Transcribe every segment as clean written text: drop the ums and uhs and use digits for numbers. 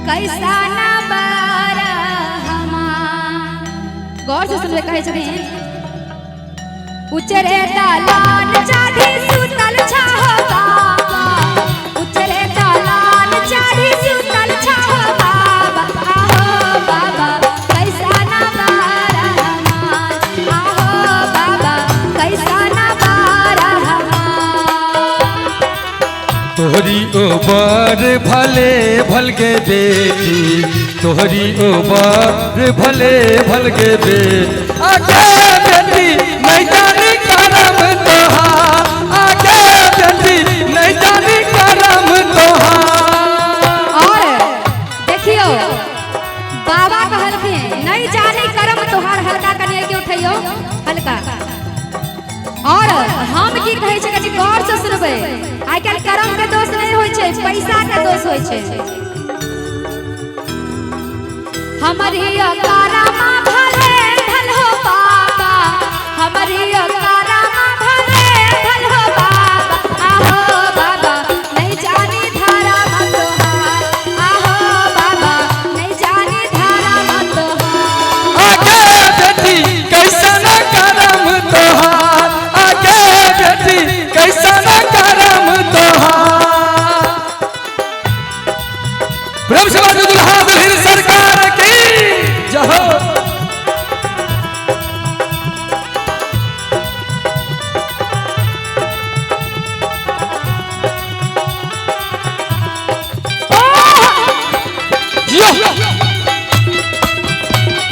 कैसा ना बारा हमार। गौर से सुन कहे छथिन उचरे दालान चाढ़ी सुतल छाहो बाबा, उचरे दालान चाढ़ी सुतल छाहो बाबा, आहो बाबा कैसा ना बारा हमार, आहो बाबा कैसा ना बारा हमार। तोहरी ओबर भले भल गे बेटी, तोहरी ओबर भले भल गे बेटी, आगे बेटी नहीं जानी करम तोहार, आगे बेटी नहीं जानी करम तोहार। और देखियो बाबा कहलखिन नहीं जानी करम तोहार, हल्का कनिए के उठैयो हल्का। और हम की कहै छै कि गौर से सुनबै, आइ काल्हि करम के दोष नहीं होय छै, पैसा के दोष होय छै। हमारी कारमा भले भल हो बाबा, हमारी कारमा भले भल हो बाबा, आहो बाबा नहीं जानी धारा मत तोहार, आहो बाबा नहीं जानी धारा मत तोहार। आगे बेटी कैसा न करम तोहार, आगे बेटी कैसा न करम तोहार। प्रेम से बाजू दुल्हा दुल्हन सरकार की जय हो।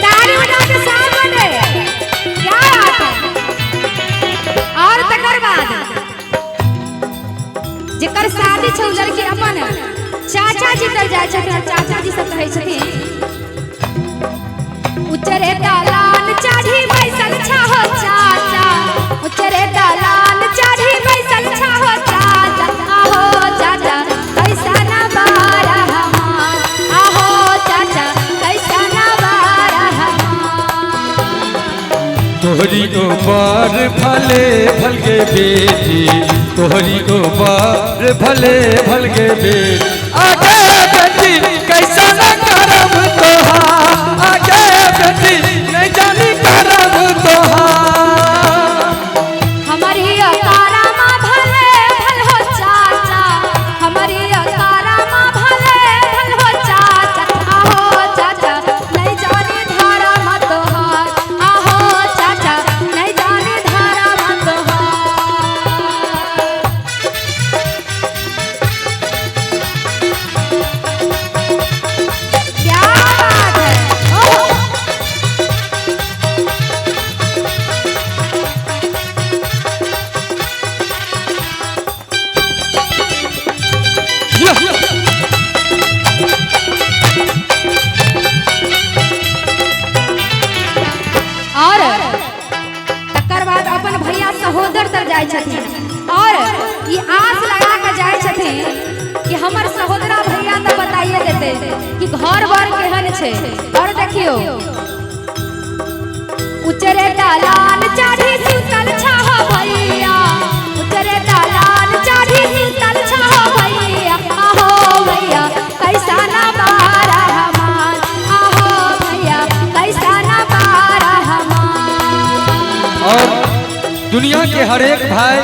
ताली बजा के साथ बने, क्या बात है। और तकर बाद जेकर शादी छै लड़की अपन चाचा जी तर जाय छथिन, चाचा जी सब कहै छथिन उचरे दालान चाढ़ी बैसल छाहो चाचा, उचरे दालान चाढ़ी बैसल छाहो चाचा, आहो चाचा कैसा ना बारा हमार, आहो चाचा कैसा ना बारा हमार। तोहरी ओबर भले भल गे बेटी, तोहरी ओबर भले भल गे बेटी, आगे बेटी कैसा न करम तोहार, आगे बेटी नहीं जानी करम तोहार। हमारी कारमा भले भल हो चाचा, हमारी कारमा भले भल हो चाचा, आहो चाचा नहीं जानी धारा मत तोहार, आहो चाचा नहीं जानी धारा मत तोहार। क्या बात है। ओह और तकर बाद अपन भैया सहोदर तर जाय छथिन, और ई आस लगा के जाय छथिन कि हमर सहोदरा भैया तो बताइए देते कि घर बर केहन छै। और देखियो उचरे दालान चाढ़ी सुतल छाहो भैया, उचरे दालान चाढ़ी सुतल छाहो भैया, आहो भैया कैसा ना बारा हमार, आहो भैया कैसा ना बारा हमार। और दुनिया के हर एक भाई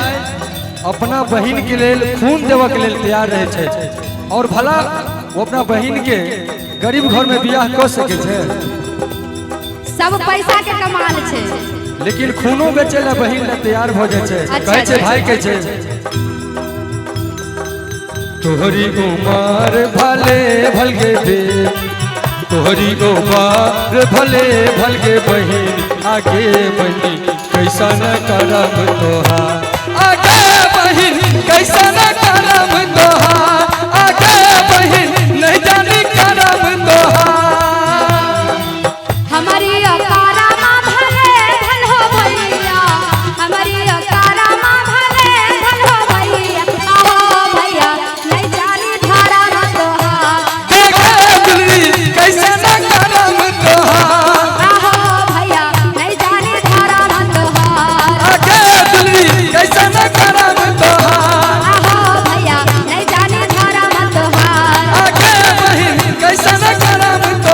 अपना बहन के लेल खून देवा के लेल तैयार रहे छै, और भला वो अपना बहन के गरीब घर में बियाह कर सके छै, सब पैसा के कमाल छै, लेकिन खूनो बेचे ला बहन ला तैयार हो जाए छै। अच्छा, कहे छै अच्छा, भाई के छै तोहरी उमर भले भल गे बेटी, तोहरी उमर भले भल गे बहन, आगे बहन कैसा न करम तोहार, आगे बहन कैसा न करम तोहार, आगे बहन नहीं जानी करम तोहार। हमारी कारमा भले भल हो भैया, हमारी कारमा भले भल हो भैया, आहो भैया नहीं जानी धारा मत तोहार, आगे दुल्हन कैसा न करम तोहार, आहो भैया नहीं जानी धारा मत तोहार, आगे दुल्हन कैसा न करम तोहार, आहो भैया नहीं जानी धारा मत तोहार, आगे राम